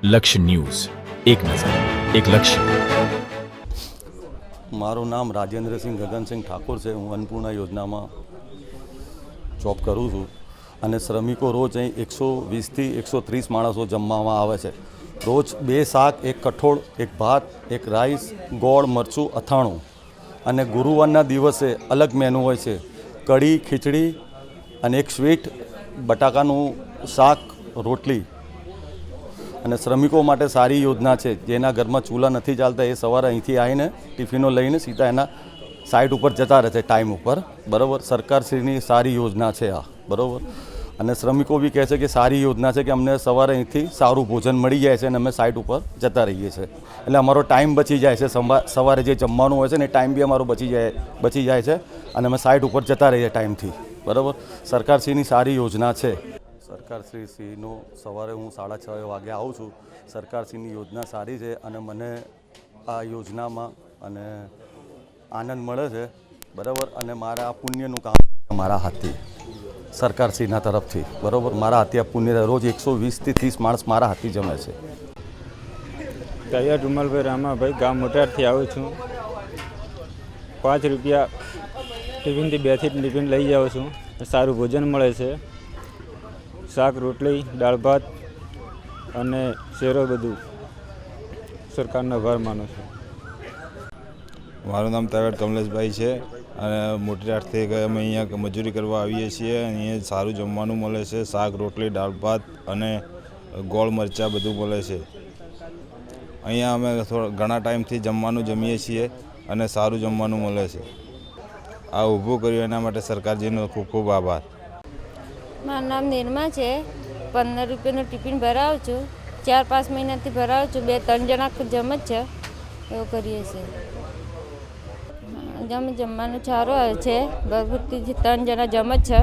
લક્ષ્ય ન્યૂઝ, એક નજર, એક લક્ષ્ય. મારું નામ રાજેન્દ્રસિંહ ગગનસિંહ ઠાકોર છે. હું અન્નપૂર્ણા યોજનામાં જોબ કરું છું અને શ્રમિકો રોજ અહીં 120થી 130 માણસો જમવામાં આવે છે. રોજ 2 શાક, 1 કઠોળ, 1 ભાત, 1 રાઈસ, ગોળ, મરચું, અથાણું અને ગુરુવારના દિવસે અલગ મેનુ હોય છે. કઢી, ખીચડી અને 1 સ્વીટ, બટાકાનું શાક, રોટલી. અને શ્રમિકો માટે સારી યોજના છે. જેના ઘરમાં ચૂલા નથી ચાલતા એ સવારે અહીંથી આવીને ટિફિનો લઈને સીધા એના સાઇટ ઉપર જતા રહે છે ટાઈમ ઉપર. બરાબર, સરકારશ્રીની સારી યોજના છે આ. બરાબર, અને શ્રમિકો બી કહે છે કે સારી યોજના છે કે અમને સવારે અહીંથી સારું ભોજન મળી જાય છે અને અમે સાઇટ ઉપર જતા રહીએ છીએ. એટલે અમારો ટાઈમ બચી જાય છે. સવારે જે જમવાનું હોય છે ને એ ટાઈમ બી અમારો બચી જાય છે અને અમે સાઇટ ઉપર જતા રહીએ ટાઈમથી. બરાબર, સરકારશ્રીની સારી યોજના છે. સરકારશ્રીનો સવારે હું 6:30 વાગે આવું છું. સરકારશ્રીની યોજના સારી છે અને મને આ યોજનામાં અને આનંદ મળે છે. બરાબર, અને મારા આ પુણ્યનું કામ મારા હાથથી સરકારશ્રીના તરફથી. બરાબર, મારા હાથથી આ પુણ્ય રોજ 120થી 30 માણસ મારા હાથથી જમે છે. તૈયાર રૂમાલભાઈ રામાભાઈ, ગામ મોટારથી આવું છું. 5 રૂપિયા ટિફિનથી 2 થી ટિફિન લઈ જાઉં છું. સારું ભોજન મળે છે. શાક, રોટલી, દાળ ભાત અને શેરો બધું સરકારનો આભાર માનું છું. મારું નામ તરડ કમલેશભાઈ છે અને મોટીરાટથી અમે અહીંયા મજૂરી કરવા આવીએ છીએ. અહીંયા સારું જમવાનું મળે છે. શાક, રોટલી, દાળ ભાત અને ગોળ મરચાં બધું મળે છે. અહીંયા અમે ઘણા ટાઈમથી જમવાનું જમીએ છીએ અને સારું જમવાનું મળે છે. આ ઊભું કર્યું એના માટે સરકારજીનો ખૂબ ખૂબ આભાર. મારું નામ નિર્મા છે. 15 રૂપિયાનું ટિફિન ભરાવું છું. 4-5 મહિનાથી ભરાવું છું. 2-3 જણા જમ જ છે. એવું કરીએ છીએ. જમવાનું સારું આવે છે. ભરપૂરથી 3 જણા જમ જ છે.